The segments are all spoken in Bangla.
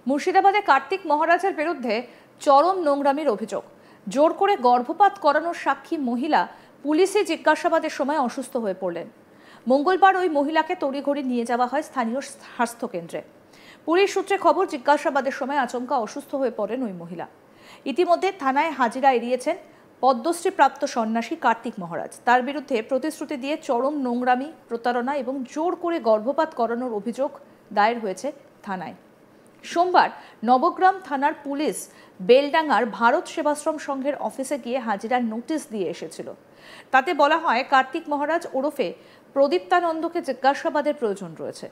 মুর্শিদাবাদে কার্তিক মহারাজের বিরুদ্ধে চরম নোংরামির অভিযোগ। জোর করে গর্ভপাত করানোর সাক্ষী মহিলা পুলিশে জিজ্ঞাসাবাদের সময় অসুস্থ হয়ে পড়লেন। মঙ্গলবার ওই মহিলাকে তড়িঘড়ি নিয়ে যাওয়া হয় স্থানীয় স্বাস্থ্যকেন্দ্রে। পুলিশ সূত্রে খবর, জিজ্ঞাসাবাদের সময় আচমকা অসুস্থ হয়ে পড়েন ওই মহিলা। ইতিমধ্যে থানায় হাজিরা এড়িয়েছেন পদ্মশ্রী প্রাপ্ত সন্ন্যাসী কার্তিক মহারাজ। তার বিরুদ্ধে প্রতিশ্রুতি দিয়ে চরম নোংরামি, প্রতারণা এবং জোর করে গর্ভপাত করানোর অভিযোগ দায়ের হয়েছে থানায়। সোমবার নবগ্রাম থানার পুলিশ বেলডাঙ্গার ভারত সেবাশ্রম সংঘের অফিসে গিয়ে হাজিরার নোটিশ দিয়ে এসেছিল। তাতে বলা হয়, কার্তিক মহারাজ ওরফে প্রদীপ্তানন্দকে জিজ্ঞাসাবাদের প্রয়োজন রয়েছে।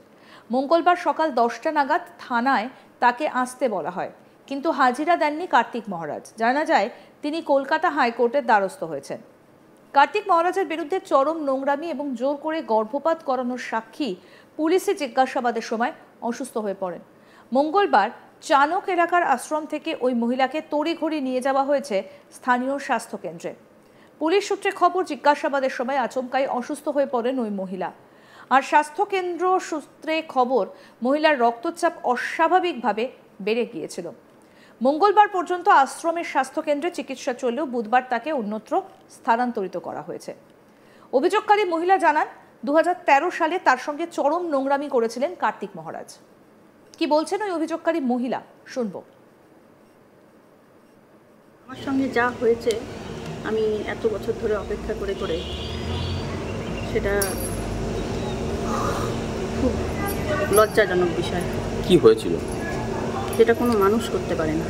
মঙ্গলবার সকাল 10টা নাগাদ থানায় তাকে আসতে বলা হয়, কিন্তু হাজিরা দেননি কার্তিক মহারাজ। জানা যায়, তিনি কলকাতা হাইকোর্টের দ্বারস্থ হয়েছেন। কার্তিক মহারাজের বিরুদ্ধে চরম নোংরামি এবং জোর করে গর্ভপাত করানোর সাক্ষী পুলিশে জিজ্ঞাসাবাদের সময় অসুস্থ হয়ে পড়েন। মঙ্গলবার চানক এলাকার আশ্রম থেকে ওই মহিলাকে তড়িঘড়ি নিয়ে যাওয়া হয়েছে স্থানীয় স্বাস্থ্যকেন্দ্রে। পুলিশ সূত্রে খবর, জিজ্ঞাসাবাদের সময় আচমকাই অসুস্থ হয়ে পড়েন ওই মহিলা। আর স্বাস্থ্যকেন্দ্র সূত্রে খবর, মহিলার রক্তচাপ অস্বাভাবিকভাবে বেড়ে গিয়েছিল। মঙ্গলবার পর্যন্ত আশ্রমের স্বাস্থ্যকেন্দ্রে চিকিৎসা চললেও বুধবার তাকে অন্যত্র স্থানান্তরিত করা হয়েছে। অভিযোগকারী মহিলা জানান, 2013 সালে তার সঙ্গে চরম নোংরামি করেছিলেন কার্তিক মহারাজ। কি বলছেন ওই অভিযোগকারী মহিলা, শুনবো। আমার সঙ্গে যা হয়েছে, আমি এত বছর ধরে অপেক্ষা করে করে সেটা খুব লজ্জাজনক বিষয়। কি হয়েছিল? যেটা কোনো মানুষ করতে পারে না।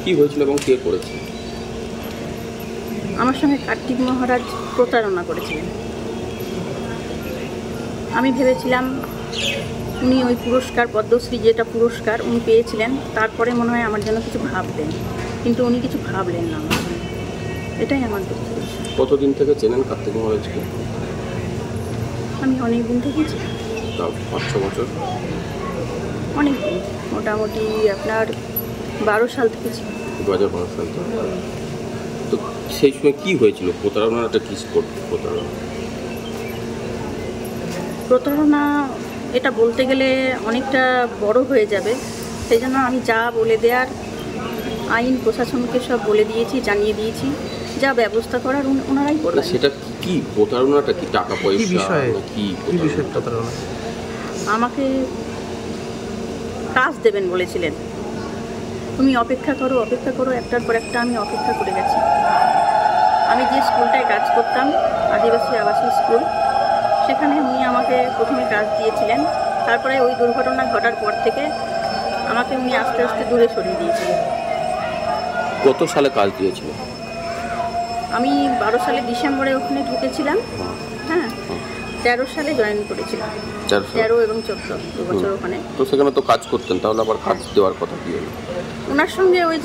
কি হয়েছিল এবং কে করেছে? আমার সঙ্গে কার্তিক মহারাজ প্রতারণা করেছিলেন। আমি ভেবেছিলাম উনি ওই পুরস্কার, পদ্মশ্রী যেটা পুরস্কার উনি পেয়েছিলেন, তারপরে মনে হয় আমার জন্য কিছু ভাবলেন, কিন্তু উনি কিছু ভাবলেন না আমার জন্য। এটাই আমার দুঃখ। কতদিন থেকে চেনেন কার্তিক মহারাজকে? আমি অনেক দিন থেকেই চিনি। 5-6 বছর? অনেক দিন, মোটামুটি আপনার 12 সাল থেকে ছিল। 2012 সাল থেকে। তো সেই সময় কি হয়েছিল? প্রতারণাটা কি প্রতারণা এটা বলতে গেলে অনেকটা বড় হয়ে যাবে, সেই জন্য আমি যা বলে দেওয়ার আইন প্রশাসনকে সব বলে দিয়েছি, জানিয়ে দিয়েছি। যা ব্যবস্থা করার ওনারাই করবেন। সেটা কি প্রতারণাটা? কি টাকা পয়সা? কি বিষয় প্রতারণা? আমাকে কাজ দেবেন বলেছিলেন। তুমি অপেক্ষা করো, অপেক্ষা করো। একটার পর একটা আমি অপেক্ষা করে গেছি। আমি যে স্কুলটায় কাজ করতাম, আদিবাসী আবাসিক স্কুল, সেখানে উনি আমাকে প্রথমে কাজ দিয়েছিলেন। তারপরে ওই দুর্ঘটনা ঘটার পর থেকে আমাকে উনি আস্তে আস্তে দূরে সরিয়ে দিয়েছিলেন। কত সালে কাজ দিয়েছিল? আমি 12 সালে ডিসেম্বরে ওখানে ঢুকেছিলাম। হ্যাঁ, 13 সালে জয়েন করেছিলাম। 13 এবং 14, 2 বছর ওখানে। তো সেখানে তো কাজ করতেন, তাহলে আবার কাজ দেওয়ার কথা কি হলো? ওনার সঙ্গে ওই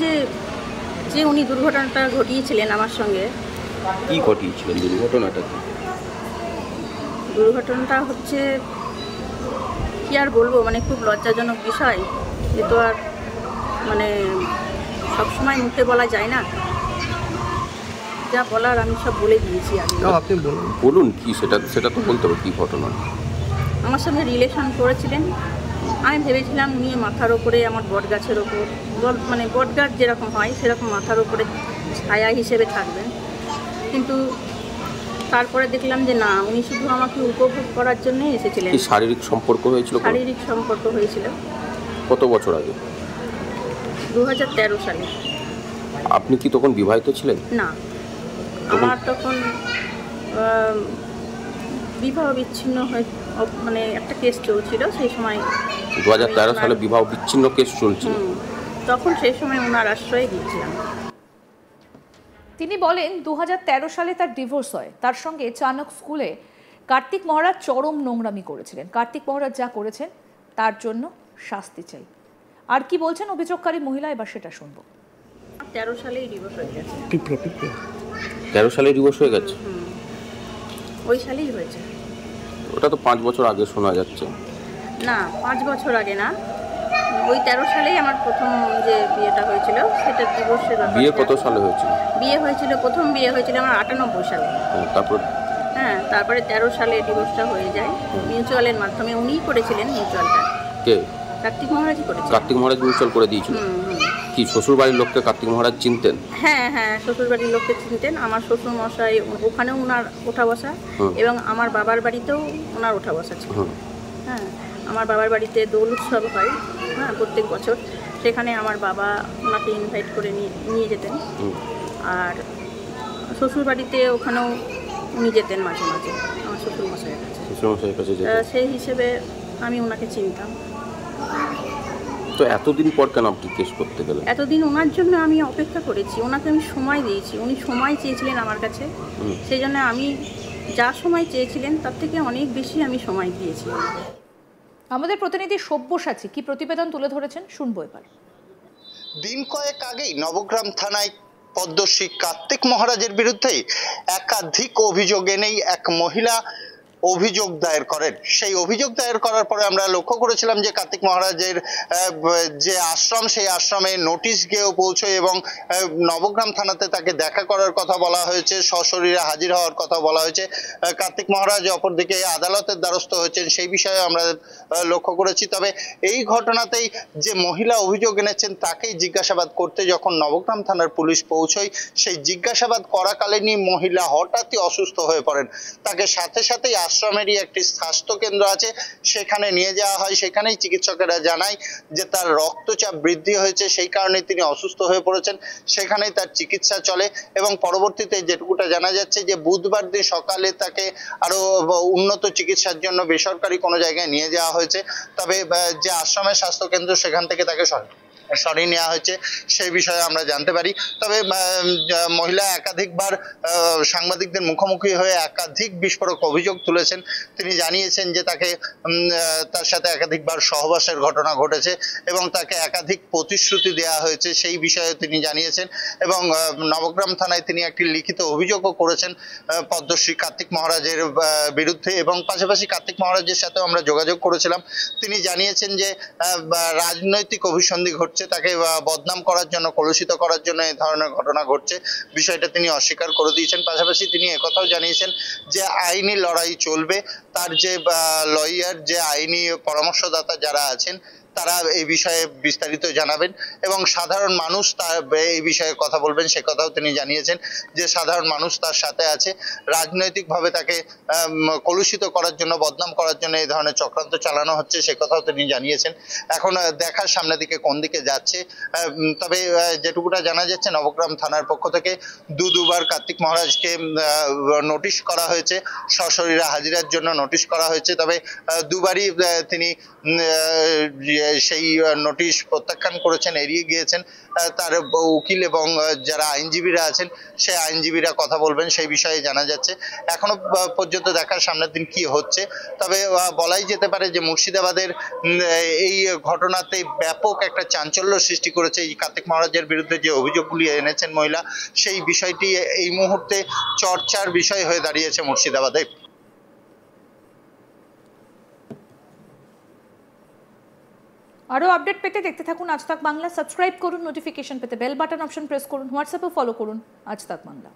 যে উনি দুর্ঘটনাটা ঘটিয়েছিলেন আমার সঙ্গে। কি ঘটিয়েছিলেন? দুর্ঘটনাটা কি? দুর্ঘটনাটা হচ্ছে, কি আর বলবো, মানে খুব লজ্জাজনক বিষয়। এ তো আর মানে সবসময় মুখে বলা যায় না। যা বলার আমি সব বলে দিয়েছি আগে। আপনি বলুন কি সেটা তো বলতে হবে। কি ঘটনা? আমার সঙ্গে রিলেশন করেছিলেন। আমি ভেবেছিলাম উনি মাথার ওপরে, আমার বট গাছের ওপর, মানে বট গাছ যেরকম হয় সেরকম মাথার ওপরে ছায়া হিসেবে থাকবেন, কিন্তু তারপরে দেখলাম যে না, উনি শুধু আমাকে উপভোগ করার জন্যই এসেছিলেন। কি শারীরিক সম্পর্ক হয়েছিল? শারীরিক সম্পর্ক হয়েছিল। কত বছর আগে? 2013 সালে। আপনি কি তখন বিবাহিত ছিলেন? না, আমার তখন বিবাহ বিচ্ছিন্ন হয়ে, মানে একটা কেস চলছিল সেই সময়। 2013 সালে বিবাহ বিচ্ছিন্ন কেস চলছিল। তখন সেই সময় ওনার আশ্রয়ে গিয়েছিলাম। তিনি বলেন, 2013 সালে তার ডিভোর্স হয়। তার সঙ্গে চানক স্কুলে কার্তিক মহারাজ চরম নোংরামি করেছিলেন। কার্তিক মহারাজ যা করেছেন তার জন্য শাস্তি চাই। আর কি বলছেন অভিযোগকারী মহিলা, এবার সেটা শুনবো। 13 সালেই ডিভোর্স হয়ে গেছে। 13 সালে ডিভোর্স হয়ে গেছে? ওই সালেই হয়েছে। ওটা তো 5 বছর আগে শোনা যাচ্ছে। না, 5 বছর আগে না, ওই 13 সালেই আমার প্রথম যে বিয়েটা হয়েছিল সেটা ডিভোর্সের ব্যাপার। বিয়ে কত সালে হয়েছিল? বিয়ে হয়েছিল, প্রথম বিয়ে হয়েছিল আমার 98 সালে। তারপর? হ্যাঁ, তারপরে 13 সালে ডিভোর্সটা হয়ে যায় মিউচুয়ালের মাধ্যমে। উনিই করেছিলেন মিউচুয়ালটা। কে? কার্তিক মহারাজই করেছে। কার্তিক মহারাজ মিউচুয়াল করে দিয়েছিল। কি শ্বশুর বাড়ির লোককে কার্তিক মহারাজ চিনতেন? হ্যাঁ হ্যাঁ, শ্বশুর বাড়ির লোককে চিনতেন। আমার শ্বশুর মশাই ওখানেও ওনার ওঠা বসা, এবং আমার বাবার বাড়িতেও ওনার ওঠা বসা ছিল। হ্যাঁ, আমার বাবার বাড়িতে দোল উৎসব হয়, হ্যাঁ, প্রত্যেক বছর। সেখানে আমার বাবা ওনাকে ইনভাইট করে নিয়ে যেতেন। আর শ্বশুর বাড়িতে ওখানেও উনি যেতেন মাঝে মাঝে আমার শ্বশুর মশাইয়ের কাছে। শ্বশুরমশাইয়ের কাছে যেতেন। সেই হিসেবে আমি ওনাকে চিনতাম। তো এতদিন পর কেন আপনি কেস করতে গেলেন? এতদিন ওনার জন্য আমি অপেক্ষা করেছি, ওনাকে আমি সময় দিয়েছি। উনি সময় চেয়েছিলেন আমার কাছে, সেই জন্য আমি যা সময় চেয়েছিলেন তার থেকে অনেক বেশি আমি সময় দিয়েছি। আমাদের প্রতিনিধি সব্যসাচী কি প্রতিবেদন তুলে ধরেছেন শুনবো এবার। দিন কয়েক আগেই নবগ্রাম থানায় পদ্মশ্রী কার্তিক মহারাজের বিরুদ্ধে একাধিক অভিযোগ এনেই এক মহিলা অভিযোগ দায়ের করেন। সেই অভিযোগ দায়ের করার পরে আমরা লক্ষ্য করেছিলাম যে কার্তিক মহারাজের যে আশ্রম, সেই আশ্রমে নোটিশ গিয়েও পৌঁছয় এবং নবগ্রাম থানাতে তাকে দেখা করার কথা বলা হয়েছে, সশরীরে হাজির হওয়ার কথা বলা হয়েছে। কার্তিক মহারাজ অপরদিকে আদালতের দ্বারস্থ হয়েছেন, সেই বিষয়ে আমরা লক্ষ্য করেছি। তবে এই ঘটনাতেই যে মহিলা অভিযোগ এনেছেন তাকেই জিজ্ঞাসাবাদ করতে যখন নবগ্রাম থানার পুলিশ পৌঁছয়, সেই জিজ্ঞাসাবাদ করাকালীনই মহিলা হঠাৎই অসুস্থ হয়ে পড়েন। তাকে সাথে সাথেই আশ্রমেরই একটি স্বাস্থ্য কেন্দ্র আছে, সেখানে নিয়ে যাওয়া হয়। সেখানেই চিকিৎসকেরা জানায় যে তার রক্তচাপ বৃদ্ধি হয়েছে, সেই কারণে তিনি অসুস্থ হয়ে পড়েছেন। সেখানেই তার চিকিৎসা চলে এবং পরবর্তীতে যেটুকুটা জানা যাচ্ছে যে বুধবার দিন সকালে তাকে আরো উন্নত চিকিৎসার জন্য বেসরকারি কোনো জায়গায় নিয়ে যাওয়া হয়েছে। তবে যে আশ্রমের স্বাস্থ্য কেন্দ্র সেখান থেকে তাকে সরিয়ে নেওয়া হয়েছে, সেই বিষয়ে আমরা জানতে পারি। তবে মহিলা একাধিকবার সাংবাদিকদের মুখোমুখি হয়ে একাধিক বিস্ফোরক অভিযোগ তুলেছেন। তিনি জানিয়েছেন যে তার সাথে একাধিকবার সহবাসের ঘটনা ঘটেছে এবং তাকে একাধিক প্রতিশ্রুতি দেওয়া হয়েছে, সেই বিষয়ে তিনি জানিয়েছেন। এবং নবগ্রাম থানায় তিনি একটি লিখিত অভিযোগও করেছেন পদ্মশ্রী কার্তিক মহারাজের বিরুদ্ধে। এবং পাশাপাশি কার্তিক মহারাজের সাথে আমরা যোগাযোগ করেছিলাম। তিনি জানিয়েছেন যে রাজনৈতিক অভিসন্ধি ঘটছে, তাকে বদনাম করার জন্য, কলুষিত করার জন্য এই ধরনের ঘটনা ঘটছে, বিষয়টা তিনি অস্বীকার করে দিয়েছেন। পাশাপাশি তিনি একথাও জানিয়েছেন যে আইনি লড়াই চলবে। তার যে লয়ার, যে আইনি পরামর্শদাতা যারা আছেন, তারা এই বিষয়ে বিস্তারিত জানাবেন এবং সাধারণ মানুষ তার এই বিষয়ে কথা বলবেন, সে কথাও তিনি জানিয়েছেন যে সাধারণ মানুষ তার সাথে আছে। রাজনৈতিকভাবে তাকে কলুষিত করার জন্য, বদনাম করার জন্য এই ধরনের চক্রান্ত চালানো হচ্ছে, সে কথাও তিনি জানিয়েছেন। এখন দেখার সামনের দিকে কোন দিকে যাচ্ছে। তবে যেটুকুটা জানা যাচ্ছে, নবগ্রাম থানার পক্ষ থেকে দুবার কার্তিক মহারাজকে নোটিশ করা হয়েছে, সশরীরে হাজিরার জন্য নোটিশ করা হয়েছে। তবে দুবারই তিনি সেই নোটিশ প্রত্যাখ্যান করেছেন, এড়িয়ে গিয়েছেন। তার উকিল এবং যারা আইনজীবীরা আছেন, সেই আইনজীবীরা কথা বলবেন, সেই বিষয়ে জানা যাচ্ছে। এখনো পর্যন্ত দেখার সামনের দিন কি হচ্ছে। তবে বলাই যেতে পারে যে মুর্শিদাবাদের এই ঘটনাতে ব্যাপক একটা চাঞ্চল্য সৃষ্টি করেছে। এই কার্তিক মহারাজের বিরুদ্ধে যে অভিযোগগুলি এনেছেন মহিলা, সেই বিষয়টি এই মুহূর্তে চর্চার বিষয় হয়ে দাঁড়িয়েছে মুর্শিদাবাদে। আরও আপডেট পেতে দেখতে থাকুন আজ তাক বাংলা। সাবস্ক্রাইব করুন, নোটিফিকেশন পেতে বেল বাটন অপশন প্রেস করুন, হোয়াটসঅ্যাপে ফলো করুন আজ তাক বাংলা।